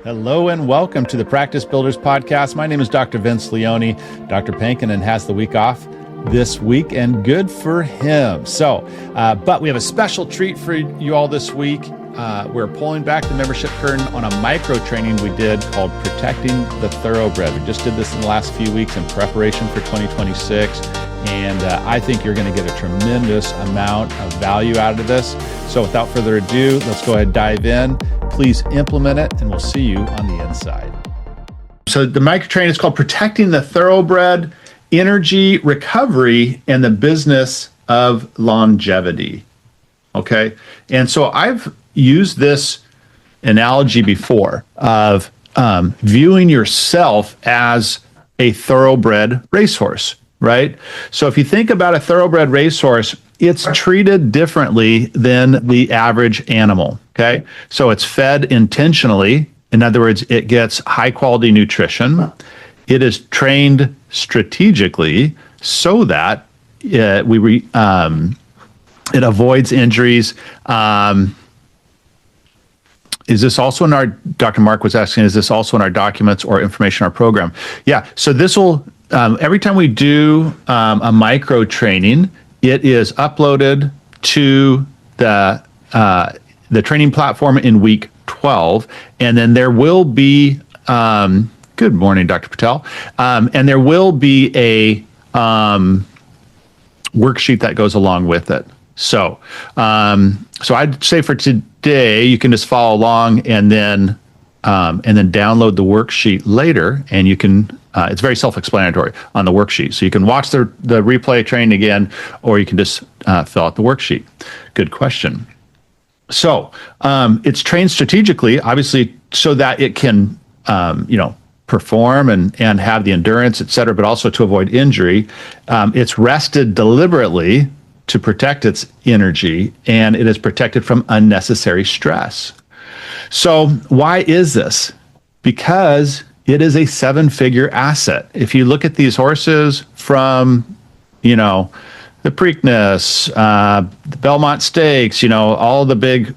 Hello and welcome to the Practice Builders Podcast. My name is Dr. Vince Leone. Dr. Pankinen has the week off this week, and good for him. But we have a special treat for you all this week. We're pulling back the membership curtain on a micro training we did called Protecting the Thoroughbred. We just did this in the last few weeks in preparation for 2026. And I think you're going to get a tremendous amount of value out of this. So without further ado, let's go ahead and dive in. Please implement it, and we'll see you on the inside. So the micro training is called Protecting the Thoroughbred, Energy Recovery, and the Business of Longevity. Okay. And so I've used this analogy before of viewing yourself as a thoroughbred racehorse. Right? So if you think about a thoroughbred racehorse, it's treated differently than the average animal. Okay. So it's fed intentionally. In other words, it gets high quality nutrition. It is trained strategically so that it avoids injuries. Is this also in our, Dr. Mark was asking, is this also in our documents or information in our program? Yeah. So this will, every time we do a micro training, it is uploaded to the training platform in week 12, and then there will be good morning, Dr. Patel, and there will be a worksheet that goes along with it. So I'd say for today you can just follow along and then download the worksheet later, and you can. It's very self-explanatory on the worksheet. So you can watch the replay training again, or you can just fill out the worksheet. Good question. So it's trained strategically, obviously, so that it can, perform and have the endurance, et cetera, but also to avoid injury. It's rested deliberately to protect its energy, and it is protected from unnecessary stress. So why is this? Because it is a 7-figure asset. If you look at these horses from, the Preakness, the Belmont Stakes, all the big,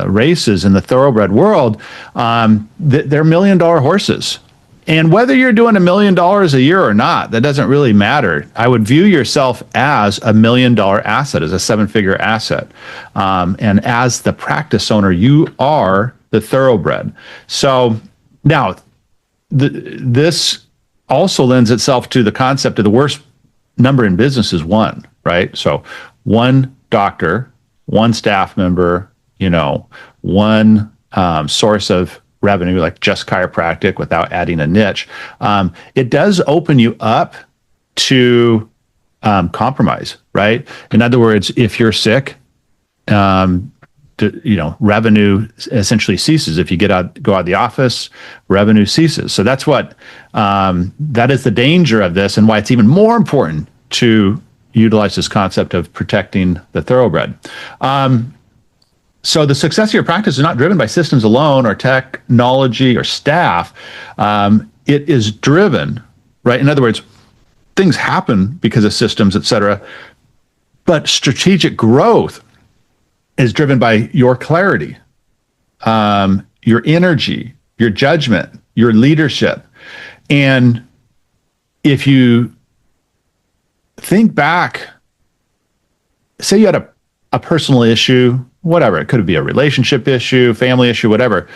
races in the thoroughbred world, they're $1 million horses. And whether you're doing $1 million a year or not, that doesn't really matter. I would view yourself as a $1 million asset, as a 7-figure asset. And as the practice owner, you are the thoroughbred. So now, this also lends itself to the concept of the worst number in business is one, right? So one doctor, one staff member, one source of revenue, like just chiropractic without adding a niche. It does open you up to compromise, right? In other words, if you're sick, revenue essentially ceases. If you go out of the office, revenue ceases. So that's what, that is the danger of this, and why it's even more important to utilize this concept of protecting the thoroughbred. So the success of your practice is not driven by systems alone or technology or staff. It is driven, right? In other words, things happen because of systems, et cetera, but strategic growth is driven by your clarity, your energy, your judgment, your leadership. And if you think back, say you had a personal issue, whatever, it could be a relationship issue, family issue, whatever.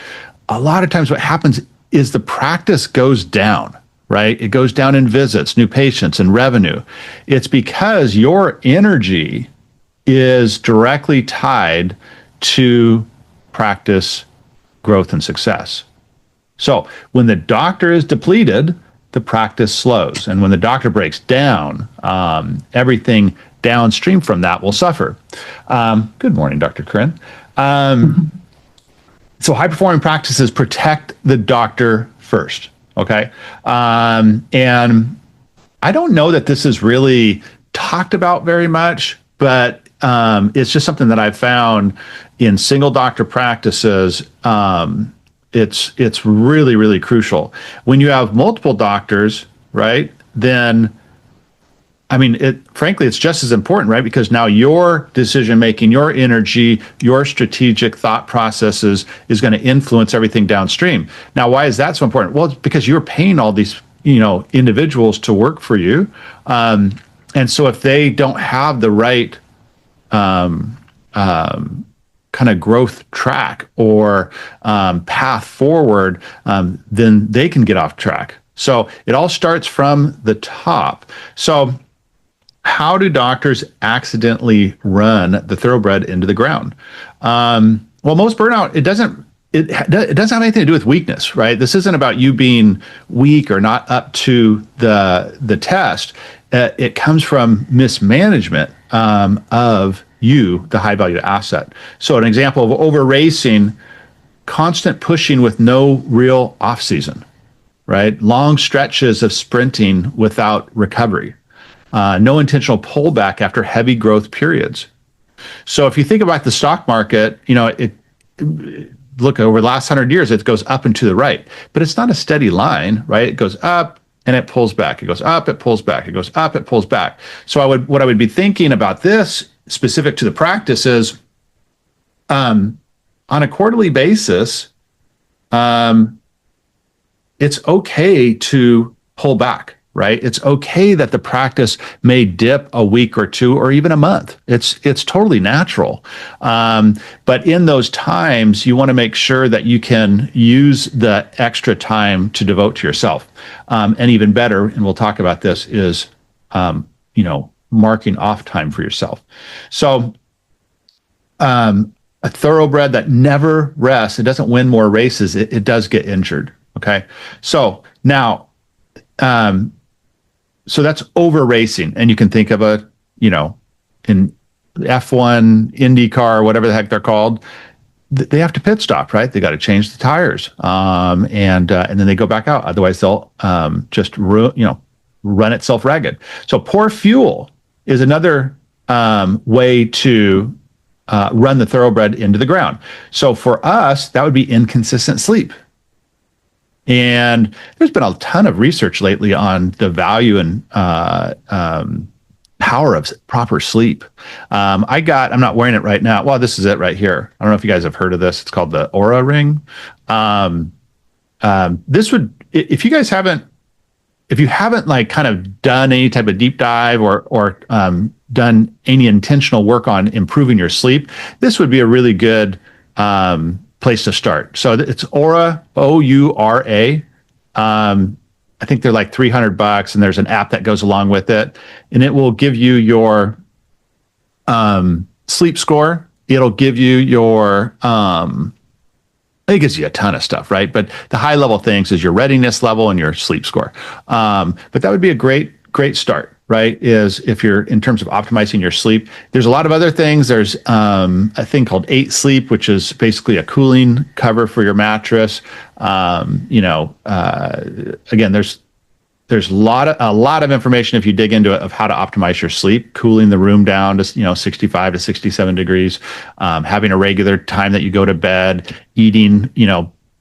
A lot of times what happens is the practice goes down, right? It goes down in visits, new patients, and revenue. It's because your energy is directly tied to practice growth and success. So when the doctor is depleted, the practice slows. And when the doctor breaks down, everything downstream from that will suffer. Good morning, Dr. Corinne. So high-performing practices protect the doctor first, okay? And I don't know that this is really talked about very much, but it's just something that I've found in single doctor practices. It's really, really crucial. When you have multiple doctors, right, then I mean, frankly, it's just as important, right? Because now your decision making, your energy, your strategic thought processes is going to influence everything downstream. Now, why is that so important? Well, it's because you're paying all these, individuals to work for you, and so if they don't have the right kind of growth track or path forward, then they can get off track. So it all starts from the top. So how do doctors accidentally run the thoroughbred into the ground? Well, most burnout, it doesn't have anything to do with weakness, right? This isn't about you being weak or not up to the test. It comes from mismanagement of you, the high value asset. So an example of over racing, constant pushing with no real off season, right? Long stretches of sprinting without recovery. No intentional pullback after heavy growth periods. So if you think about the stock market, look over the last 100 years, it goes up and to the right, but it's not a steady line, right? It goes up and it pulls back. It goes up, it pulls back. It goes up, it pulls back. So what I would be thinking about this specific to the practice is, on a quarterly basis, it's okay to pull back, right? It's okay that the practice may dip a week or two or even a month. It's totally natural. But in those times, you want to make sure that you can use the extra time to devote to yourself. And even better, and we'll talk about this, is, marking off time for yourself. So a thoroughbred that never rests, it doesn't win more races, it does get injured. Okay. So now, so that's over racing. And you can think of in F1, IndyCar, whatever the heck they're called, they have to pit stop, right? They got to change the tires. And then they go back out. Otherwise they'll just run itself ragged. So poor fuel is another way to run the thoroughbred into the ground. So for us, that would be inconsistent sleep. And there's been a ton of research lately on the value and power of proper sleep. I'm not wearing it right now. Well, this is it right here. I don't know if you guys have heard of this. It's called the Aura Ring. This would, if you haven't like kind of done any type of deep dive or done any intentional work on improving your sleep, this would be a really good place to start. So it's Aura, Oura. I think they're like $300, and there's an app that goes along with it, and it will give you your sleep score. It'll give you your it gives you a ton of stuff, right? But the high level things is your readiness level and your sleep score. But that would be a great start, right? Is if you're in terms of optimizing your sleep. There's a lot of other things. There's a thing called 8 Sleep, which is basically a cooling cover for your mattress. Again, there's a lot of information if you dig into it of how to optimize your sleep, cooling the room down to 65 to 67 degrees, having a regular time that you go to bed, eating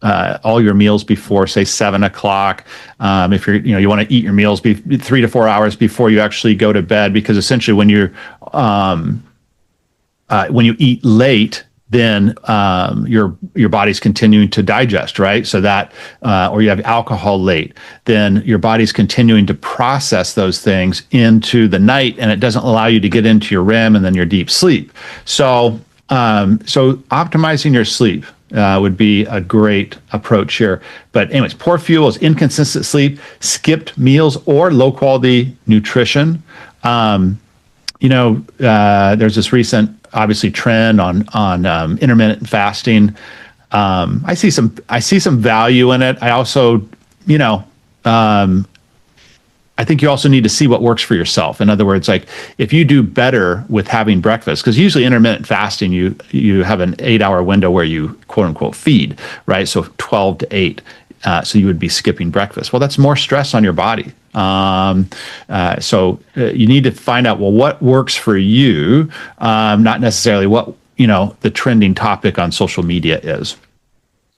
all your meals before say 7 o'clock. If you want to eat your meals 3 to 4 hours before you actually go to bed, because essentially when you eat late, then your body's continuing to digest, right? So that, or you have alcohol late, then your body's continuing to process those things into the night, and it doesn't allow you to get into your REM and then your deep sleep. So optimizing your sleep would be a great approach here. But anyways, poor fuel is inconsistent sleep, skipped meals, or low quality nutrition. There's this recent, obviously, trend on intermittent fasting. I see some value in it. I also, I think you also need to see what works for yourself. In other words, like if you do better with having breakfast, because usually intermittent fasting, you have an 8-hour window where you quote unquote feed, right? So 12 to 8. So you would be skipping breakfast. Well, that's more stress on your body. So you need to find out, well, what works for you, not necessarily what, the trending topic on social media is.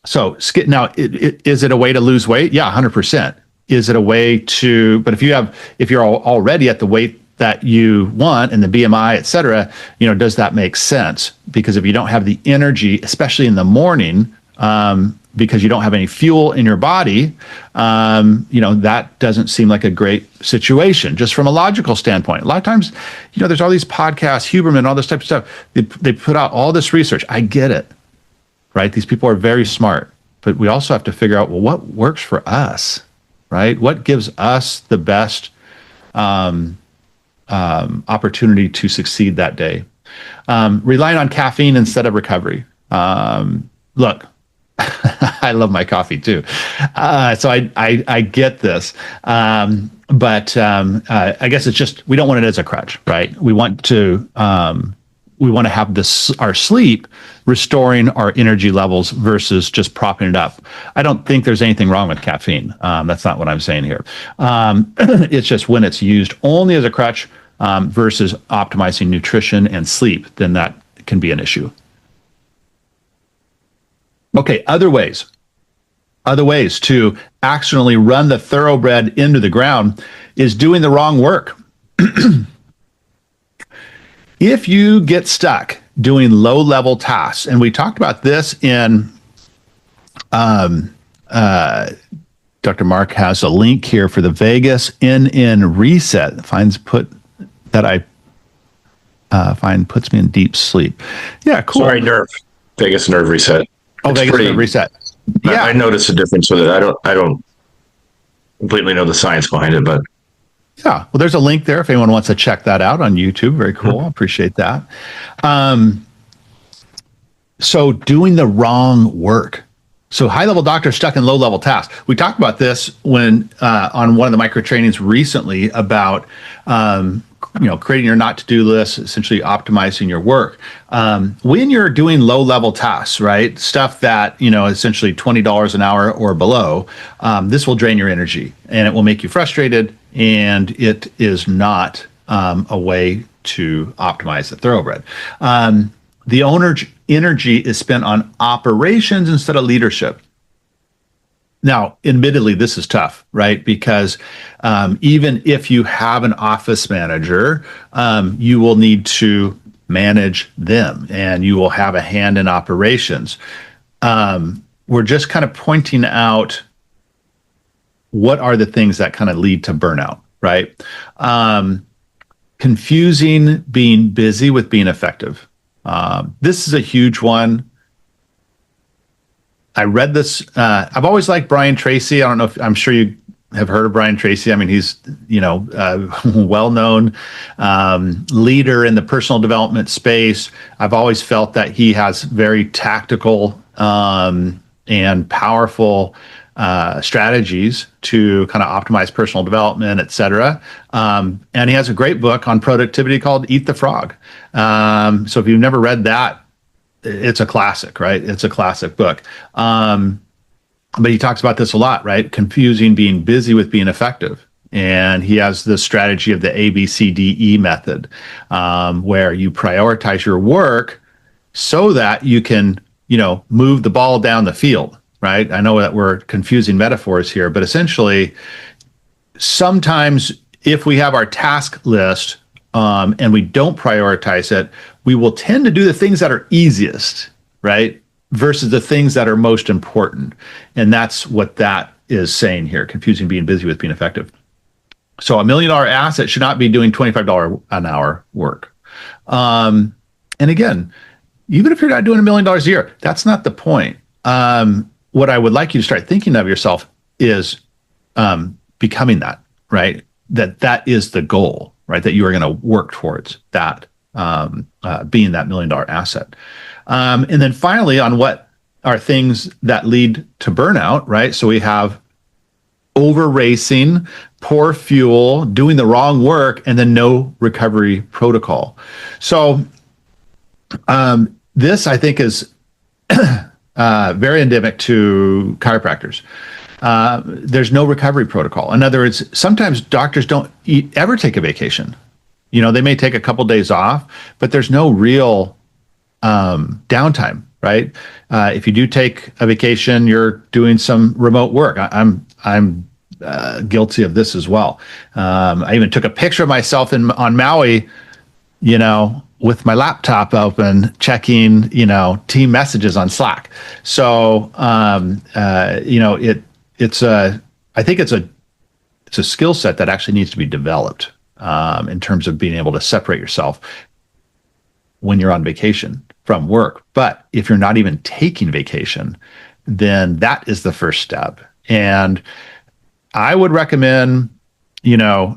So now, is it a way to lose weight? Yeah, 100%. Is it a way to, but if you're already at the weight that you want and the BMI, et cetera, does that make sense? Because if you don't have the energy, especially in the morning, because you don't have any fuel in your body, that doesn't seem like a great situation, just from a logical standpoint. A lot of times, there's all these podcasts, Huberman, all this type of stuff. They put out all this research. I get it, right? These people are very smart, but we also have to figure out, well, what works for us, right? What gives us the best opportunity to succeed that day? Relying on caffeine instead of recovery. Look, I love my coffee too. So I get this. But I guess it's just, we don't want it as a crutch, right? We want to have our sleep restoring our energy levels versus just propping it up. I don't think there's anything wrong with caffeine. That's not what I'm saying here. It's just when it's used only as a crutch versus optimizing nutrition and sleep, then that can be an issue. Okay, other ways to accidentally run the thoroughbred into the ground is doing the wrong work. If you get stuck doing low-level tasks, and we talked about this in, Dr. Mark has a link here for the Vegas NN reset. Find puts me in deep sleep. Yeah, cool. Sorry, Vegas nerve reset. Oh, it's Vegas nerve reset. Yeah, I noticed a difference with it. I don't completely know the science behind it, but yeah, well, there's a link there if anyone wants to check that out on YouTube. Very cool. I appreciate that. So doing the wrong work. So high-level doctors stuck in low-level tasks. We talked about this when on one of the micro trainings recently about creating your not to-do list, essentially optimizing your work. When you're doing low-level tasks, right, stuff that essentially $20 an hour or below, this will drain your energy and it will make you frustrated, and it is not a way to optimize the thoroughbred. The owner's energy is spent on operations instead of leadership. Now, admittedly, this is tough, right? Because even if you have an office manager, you will need to manage them and you will have a hand in operations. We're just kind of pointing out what are the things that kind of lead to burnout, right? Confusing being busy with being effective. This is a huge one. I read this. I've always liked Brian Tracy. I don't know if I'm sure you have heard of Brian Tracy. I mean, he's well-known leader in the personal development space. I've always felt that he has very tactical and powerful strategies to kind of optimize personal development, et cetera. And he has a great book on productivity called Eat the Frog. So if you've never read that, it's a classic, right? It's a classic book. But he talks about this a lot, right? Confusing being busy with being effective. And he has the strategy of the ABCDE method, where you prioritize your work so that you can, move the ball down the field, right? I know that we're confusing metaphors here, but essentially, sometimes if we have our task list and we don't prioritize it, we will tend to do the things that are easiest, right? Versus the things that are most important. And that's what that is saying here, confusing being busy with being effective. So $1 million asset should not be doing $25 an hour work. And again, even if you're not doing $1 million a year, that's not the point. What I would like you to start thinking of yourself is becoming that, right? That is the goal, right? That you are going to work towards that, being that $1 million asset. And then finally, on what are things that lead to burnout, right? So we have over racing, poor fuel, doing the wrong work, and then no recovery protocol. So this, I think, is very endemic to chiropractors. There's no recovery protocol. In other words, sometimes doctors don't ever take a vacation. They may take a couple days off, but there's no real downtime, right? If you do take a vacation, you're doing some remote work. I'm guilty of this as well. I even took a picture of myself on Maui, with my laptop open, checking, team messages on Slack. So, I think it's a skill set that actually needs to be developed in terms of being able to separate yourself when you're on vacation from work. But if you're not even taking vacation, then that is the first step. And I would recommend, a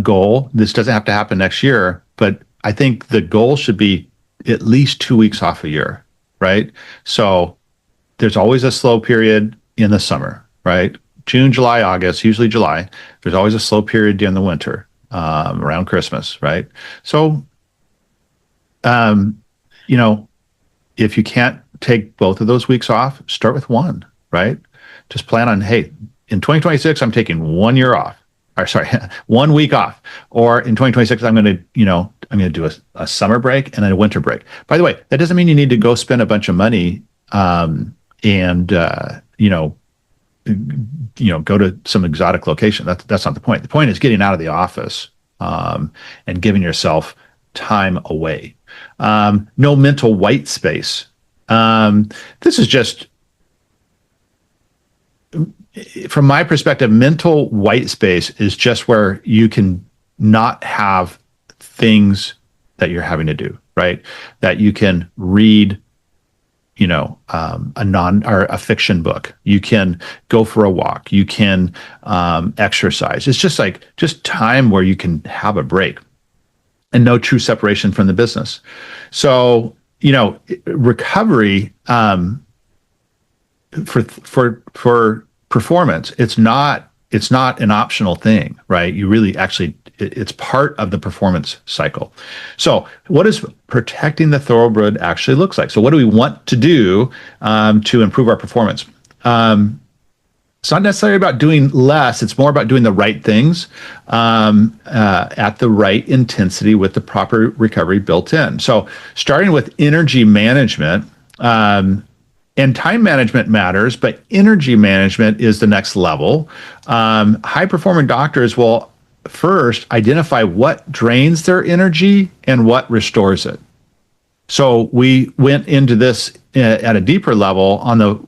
goal. This doesn't have to happen next year, but I think the goal should be at least 2 weeks off a year, right? So there's always a slow period in the summer, right? June, July, August, usually July. There's always a slow period during the winter, around Christmas, right? So, if you can't take both of those weeks off, start with one, right? Just plan on, hey, in 2026, I'm taking 1 year off. Or sorry, 1 week off. Or in 2026, I'm going to do a summer break and then a winter break. By the way, that doesn't mean you need to go spend a bunch of money and go to some exotic location. That's not the point. The point is getting out of the office and giving yourself time away. No mental white space. This is just, from my perspective, mental white space is just where you can not have things that you're having to do, right? That you can read, a fiction book. You can go for a walk. You can exercise. It's just time where you can have a break and no true separation from the business. So, recovery for performance, it's not an optional thing, right? You really it's part of the performance cycle. So what does protecting the thoroughbred actually looks like? So what do we want to do to improve our performance? It's not necessarily about doing less. It's more about doing the right things at the right intensity with the proper recovery built in. So starting with energy management, and time management matters, but energy management is the next level. High-performing doctors will first identify what drains their energy and what restores it. So we went into this at a deeper level on the,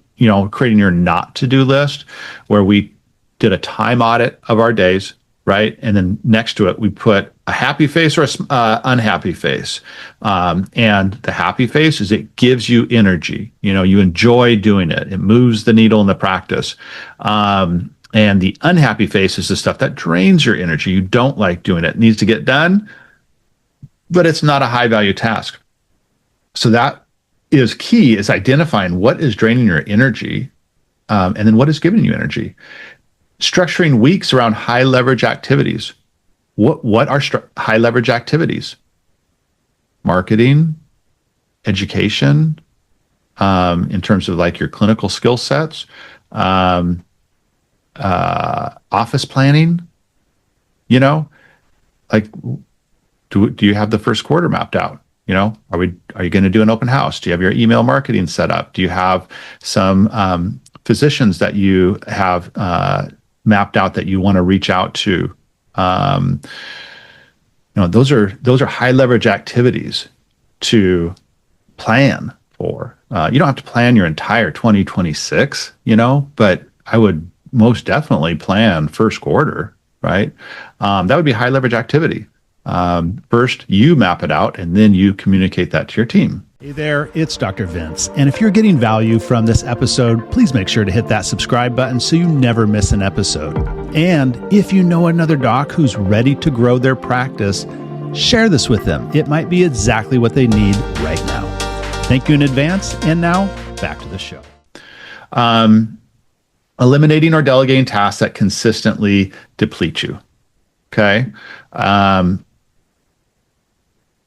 creating your not to-do list, where we did a time audit of our days, right? And then next to it, we put a happy face or a unhappy face. And the happy face is it gives you energy. You enjoy doing it. It moves the needle in the practice. And the unhappy face is the stuff that drains your energy. You don't like doing it. It needs to get done, but it's not a high-value task. So that is key, is identifying what is draining your energy, and then what is giving you energy. Structuring weeks around high leverage activities. What are high leverage activities? Marketing, education, in terms of like your clinical skill sets, office planning. Do you have the first quarter mapped out? Are you going to do an open house? Do you have your email marketing set up? Do you have some physicians that you have mapped out that you want to reach out to? Those are high leverage activities to plan for. You don't have to plan your entire 2026, but I would most definitely plan first quarter, right? That would be high leverage activity. First, you map it out, and then you communicate that to your team. Hey there, it's Dr. Vince. And if you're getting value from this episode, please make sure to hit that subscribe button so you never miss an episode. And if you know another doc who's ready to grow their practice, share this with them. It might be exactly what they need right now. Thank you in advance. And now back to the show. Eliminating or delegating tasks that consistently deplete you. Okay.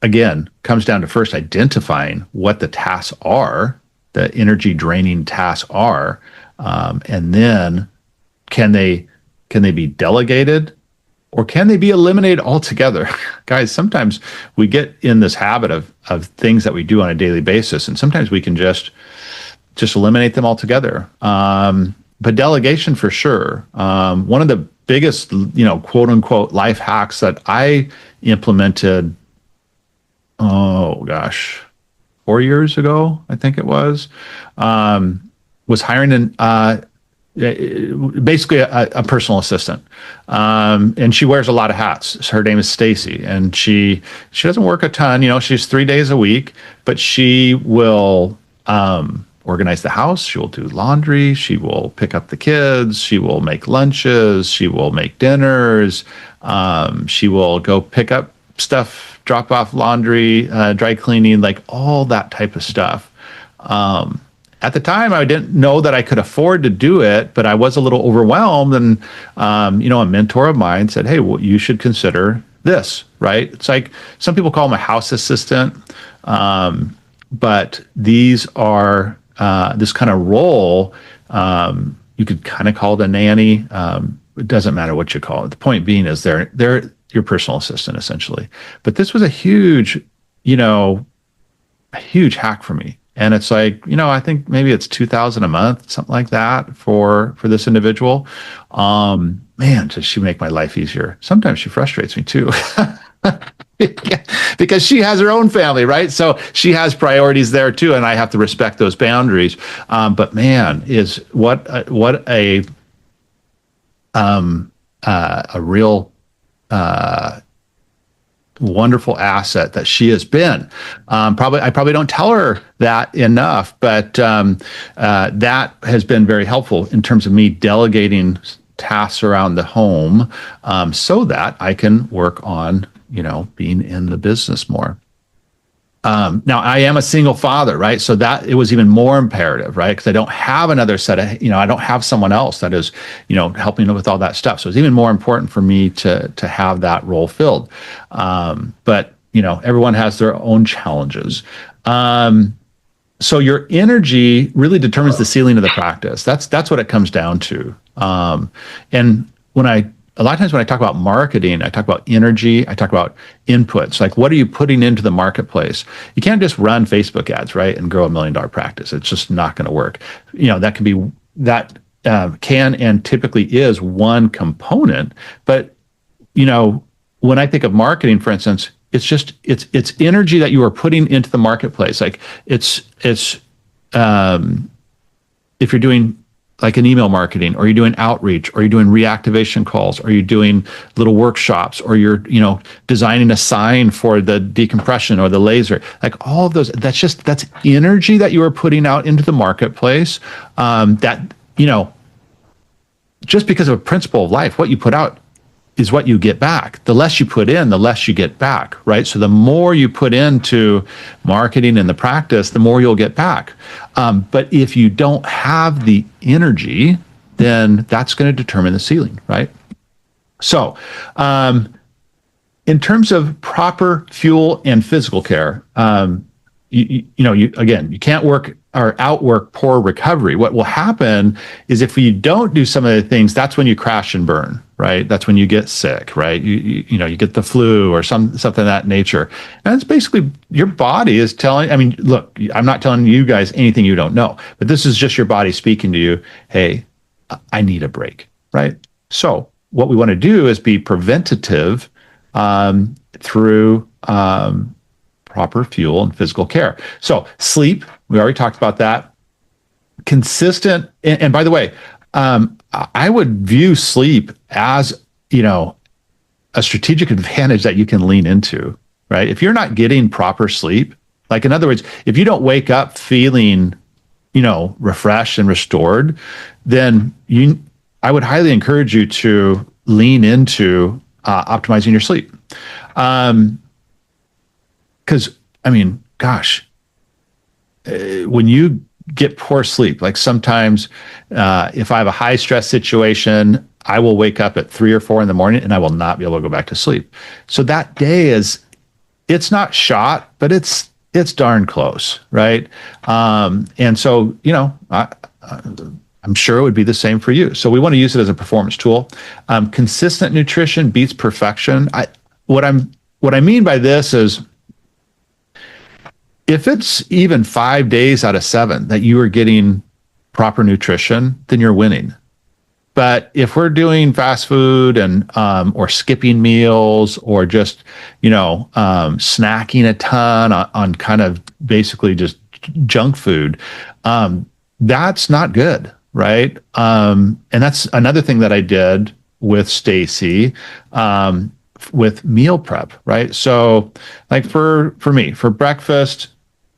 Again, comes down to first identifying what the tasks are, the energy draining tasks are, and then can they be delegated or can they be eliminated altogether? Guys, sometimes we get in this habit of things that we do on a daily basis, and sometimes we can just eliminate them altogether. but delegation for sure. One of the biggest, quote unquote life hacks that I implemented, oh gosh, 4 years ago, I think it was hiring basically a personal assistant. And she wears a lot of hats. Her name is Stacy, and she doesn't work a ton. She's 3 days a week, but she will organize the house. She will do laundry. She will pick up the kids. She will make lunches. She will make dinners. She will go pick up stuff, drop off laundry, dry cleaning, like all that type of stuff. At the time, I didn't know that I could afford to do it, but I was a little overwhelmed. And, a mentor of mine said, hey, well, you should consider this, right? It's like some people call them a house assistant, but these are this kind of role. You could kind of call it a nanny. It doesn't matter what you call it. The point being is they're your personal assistant, essentially. But this was a huge hack for me. And it's like, I think maybe it's $2,000 a month, something like that for this individual. Man, does she make my life easier? Sometimes she frustrates me too. Because she has her own family, right? So she has priorities there too, and I have to respect those boundaries. But man, is what a real wonderful asset that she has been. I probably don't tell her that enough, but that has been very helpful in terms of me delegating tasks around the home, so that I can work on being in the business more. Now I am a single father, right? So that it was even more imperative, right? Because I don't have another set of, I don't have someone else that is, helping with all that stuff. So it's even more important for me to have that role filled. But everyone has their own challenges. So your energy really determines the ceiling of the practice. That's what it comes down to. And a lot of times when I talk about marketing, I talk about energy, I talk about inputs, like what are you putting into the marketplace? You can't just run Facebook ads, right, and grow $1 million practice. It's just not going to work. That can and typically is one component. But, when I think of marketing, for instance, it's energy that you are putting into the marketplace. Like it's if you're doing like an email marketing, or you're doing outreach, or you're doing reactivation calls, or you're doing little workshops, or you're, designing a sign for the decompression or the laser, like all of those, that's energy that you are putting out into the marketplace. Just because of a principle of life, what you put out is what you get back. The less you put in, the less you get back, right? So the more you put into marketing and the practice, the more you'll get back. But if you don't have the energy, then that's going to determine the ceiling, right? So in terms of proper fuel and physical care, you can't work or outwork poor recovery. What will happen is if you don't do some of the things, that's when you crash and burn, right? That's when you get sick, right? You get the flu or something of that nature. And it's basically your body is telling, look, I'm not telling you guys anything you don't know, but this is just your body speaking to you, hey, I need a break, right? So what we want to do is be preventative through proper fuel and physical care. So sleep, we already talked about that. Consistent, and by the way, I would view sleep as, a strategic advantage that you can lean into, right? If you're not getting proper sleep, like in other words, if you don't wake up feeling, refreshed and restored, then I would highly encourage you to lean into optimizing your sleep. Because, when you get poor sleep, like sometimes if I have a high stress situation, I will wake up at 3 or 4 in the morning and I will not be able to go back to sleep. So that day it's not shot, but it's darn close, right? And so, I'm sure it would be the same for you. So we want to use it as a performance tool. Consistent nutrition beats perfection. What I mean by this is, if it's even 5 days out of 7 that you are getting proper nutrition, then you're winning. But if we're doing fast food and or skipping meals or just snacking a ton on kind of basically just junk food, that's not good, right? And that's another thing that I did with Stacy with meal prep, right? So, like for me, for breakfast,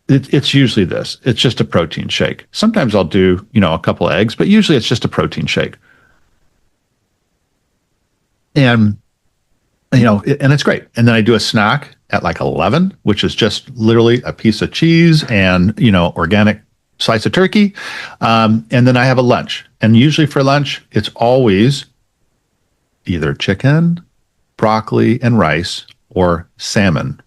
it's usually this. It's just a protein shake. Sometimes I'll do a couple eggs, but usually it's just a protein shake. And and it's great. And then I do a snack at like 11, which is just literally a piece of cheese and organic slice of turkey. And then I have a lunch. And usually for lunch, it's always either chicken, broccoli, and rice, or salmon,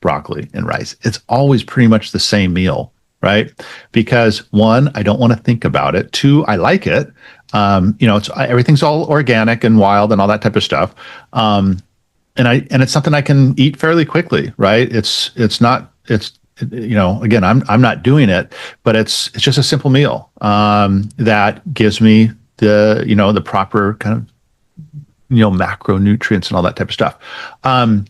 broccoli, and rice. It's always pretty much the same meal, right? Because one, I don't want to think about it. Two, I like it. It's everything's all organic and wild and all that type of stuff. And it's something I can eat fairly quickly, right? Again, I'm not doing it, but it's just a simple meal that gives me the proper kind of macronutrients and all that type of stuff. And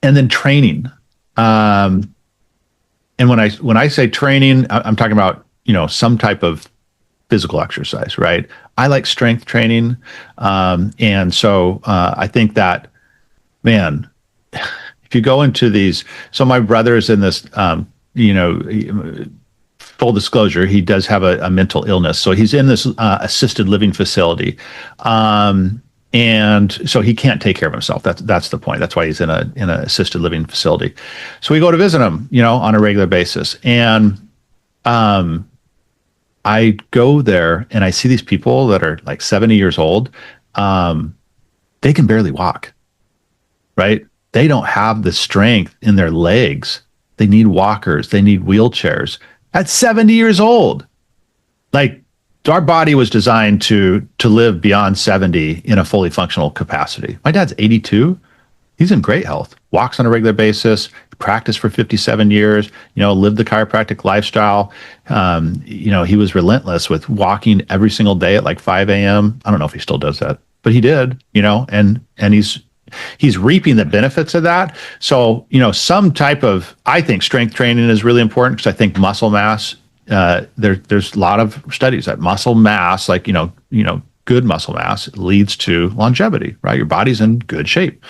then training. And when I say training, I'm talking about some type of physical exercise, right? I like strength training. And so I think that, man, if you go into these, so my brother is in this, full disclosure, he does have a mental illness. So he's in this assisted living facility. And so he can't take care of himself. That's the point. That's why he's in an assisted living facility. So we go to visit him, on a regular basis. And I go there and I see these people that are like 70 years old. They can barely walk, right? They don't have the strength in their legs. They need walkers. They need wheelchairs at 70 years old. Like, our body was designed to live beyond 70 in a fully functional capacity. My dad's 82. He's in great health, walks on a regular basis, practiced for 57 years, lived the chiropractic lifestyle. He was relentless with walking every single day at like 5 a.m. I don't know if he still does that, but he did, and he's reaping the benefits of that. So, some type of, I think strength training is really important because I think muscle mass, there's a lot of studies that muscle mass, like, good muscle mass leads to longevity, right? Your body's in good shape.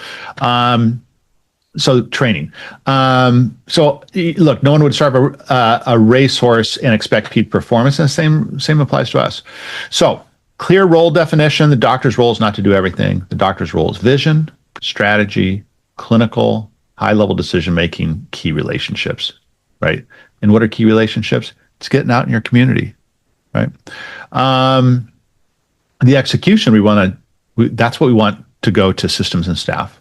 So training. So look, no one would start a racehorse and expect peak performance, and the same applies to us. So clear role definition. The doctor's role is not to do everything. The doctor's role is vision, strategy, clinical, high-level decision-making, key relationships, right? And what are key relationships? It's getting out in your community, right? The execution, that's what we want to go to systems and staff.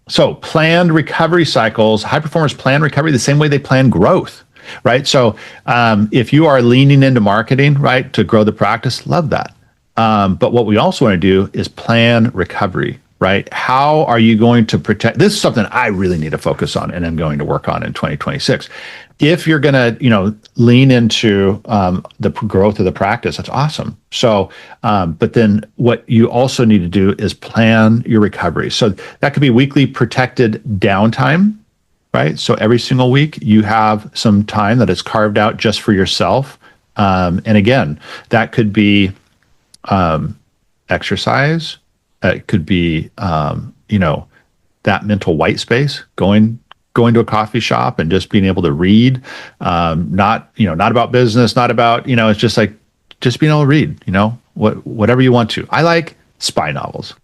So planned recovery cycles, high performers plan recovery the same way they plan growth, right? So if you are leaning into marketing, right, to grow the practice, love that. But what we also want to do is plan recovery, right? How are you going to protect? This is something I really need to focus on and I'm going to work on in 2026. If you're going to, lean into the growth of the practice, that's awesome. So, but then what you also need to do is plan your recovery. So that could be weekly protected downtime, right? So every single week you have some time that is carved out just for yourself. And again, that could be exercise. It could be, that mental white space, going to a coffee shop and just being able to read, not about business, not about, it's just like, just being able to read, whatever you want to. I like spy novels.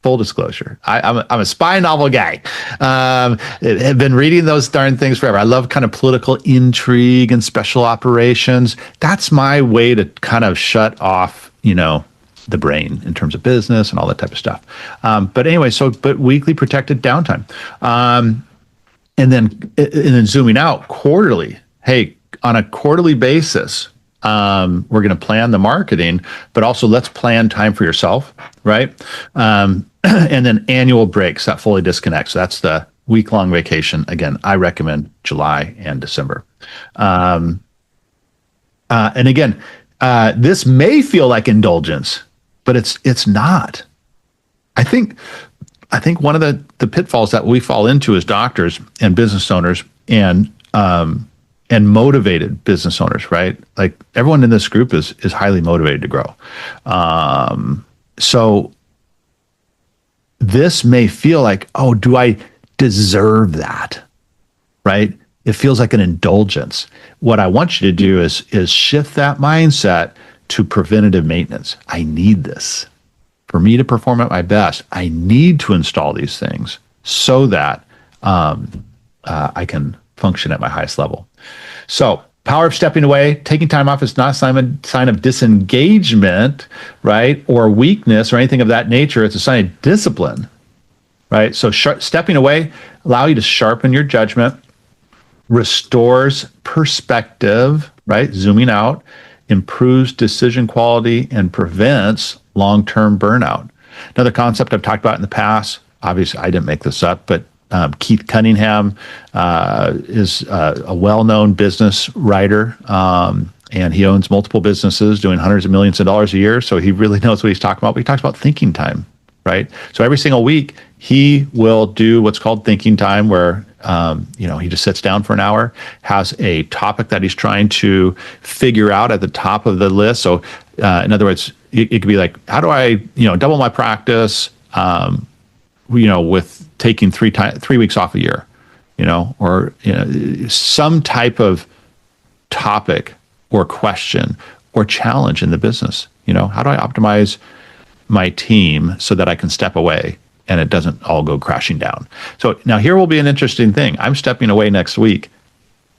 Full disclosure. I'm a spy novel guy. I've been reading those darn things forever. I love kind of political intrigue and special operations. That's my way to kind of shut off, the brain in terms of business and all that type of stuff. But anyway, but weekly protected downtime. And then zooming out quarterly. Hey, on a quarterly basis, we're going to plan the marketing, but also let's plan time for yourself, right? And then annual breaks that fully disconnect. So that's the week-long vacation. Again, I recommend July and December. And again, this may feel like indulgence, but it's not. I think one of the pitfalls that we fall into as doctors and business owners and motivated business owners, right? Like everyone in this group is highly motivated to grow. So this may feel like, oh, do I deserve that? Right? It feels like an indulgence. What I want you to do is shift that mindset to preventative maintenance. I need this. For me to perform at my best, I need to install these things so that I can function at my highest level. So, power of stepping away, taking time off is not a sign of disengagement, right? Or weakness or anything of that nature. It's a sign of discipline, right? So stepping away allow you to sharpen your judgment, restores perspective, right? Zooming out, improves decision quality, and prevents long-term burnout. Another concept I've talked about in the past, obviously I didn't make this up, but Keith Cunningham is a well-known business writer, and he owns multiple businesses doing hundreds of millions of dollars a year. So he really knows what he's talking about. But he talks about thinking time, right? So every single week he will do what's called thinking time, where he just sits down for an hour, has a topic that he's trying to figure out at the top of the list. So in other words, it could be like, how do I double my practice? With taking 3 weeks off a year, or some type of topic or question or challenge in the business. How do I optimize my team so that I can step away and it doesn't all go crashing down? So now here will be an interesting thing. I'm stepping away next week.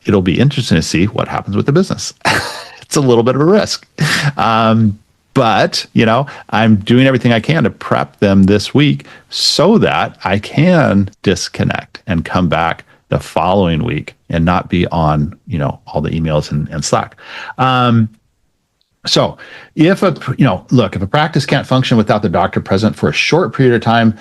It'll be interesting to see what happens with the business. It's a little bit of a risk. But, I'm doing everything I can to prep them this week so that I can disconnect and come back the following week and not be on, all the emails and Slack. So if a practice can't function without the doctor present for a short period of time,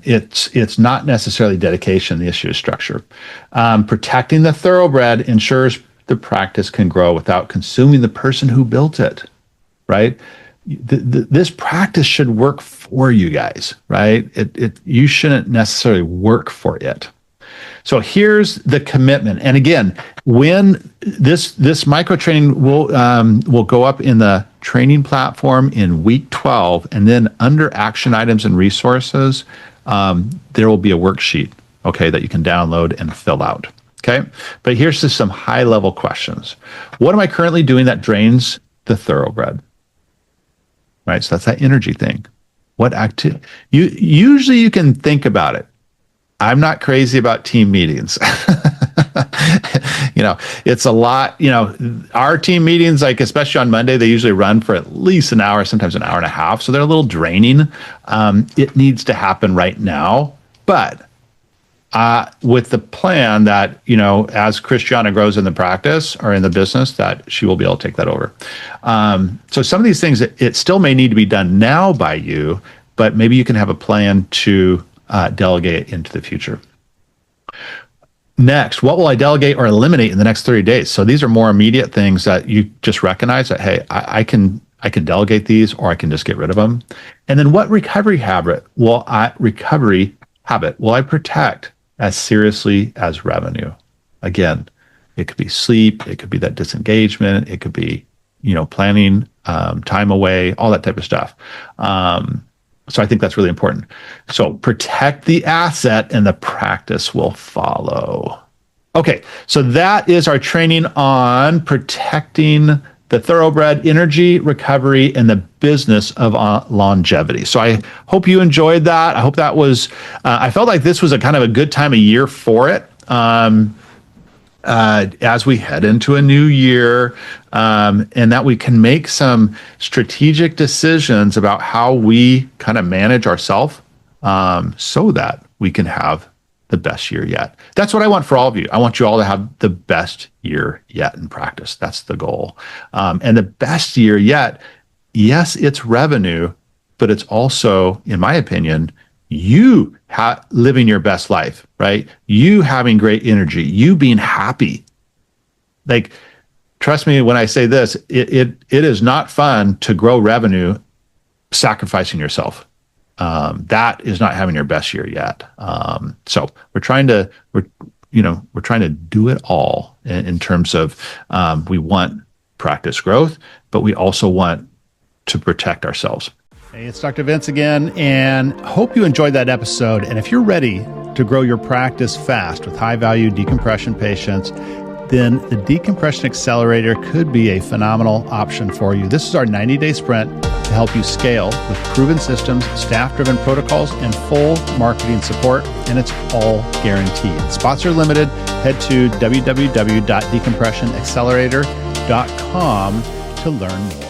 it's not necessarily dedication. The issue is structure. Protecting the thoroughbred ensures the practice can grow without consuming the person who built it. Right? This practice should work for you guys, right? You shouldn't necessarily work for it. So here's the commitment. And again, when this micro training will go up in the training platform in week 12, and then under action items and resources, there will be a worksheet, okay, that you can download and fill out. Okay, but here's just some high level questions. What am I currently doing that drains the thoroughbred? Right, so that's that energy thing. What activity? Usually you can think about it. I'm not crazy about team meetings. It's a lot. Our team meetings, like especially on Monday, they usually run for at least an hour, sometimes an hour and a half. So they're a little draining. It needs to happen right now, but with the plan that, as Christiana grows in the practice or in the business, that she will be able to take that over. So some of these things, it still may need to be done now by you, but maybe you can have a plan to delegate into the future. Next, what will I delegate or eliminate in the next 30 days? So these are more immediate things that you just recognize that, hey, I can delegate these, or I can just get rid of them. And then what recovery habit will I protect as seriously as revenue? Again, it could be sleep, it could be that disengagement, it could be, planning time away, all that type of stuff. So I think that's really important. So protect the asset and the practice will follow. Okay, so that is our training on protecting the thoroughbred, energy, recovery, and the business of longevity. So I hope you enjoyed that. I hope that was, I felt like this was a kind of a good time of year for it. As we head into a new year, and that we can make some strategic decisions about how we kind of manage ourselves, so that we can have the best year yet. That's what I want for all of you. I want you all to have the best year yet in practice. That's the goal. And the best year yet, yes, it's revenue, but it's also, in my opinion, you living your best life, right? You having great energy, you being happy. Like trust me when I say this, it is not fun to grow revenue sacrificing yourself. That is not having your best year yet. So we're trying to do it all in terms of we want practice growth, but we also want to protect ourselves. Hey, it's Dr. Vince again, and hope you enjoyed that episode. And if you're ready to grow your practice fast with high-value decompression patients, then the Decompression Accelerator could be a phenomenal option for you. This is our 90-day sprint to help you scale with proven systems, staff-driven protocols, and full marketing support, and it's all guaranteed. Spots are limited. Head to www.decompressionaccelerator.com to learn more.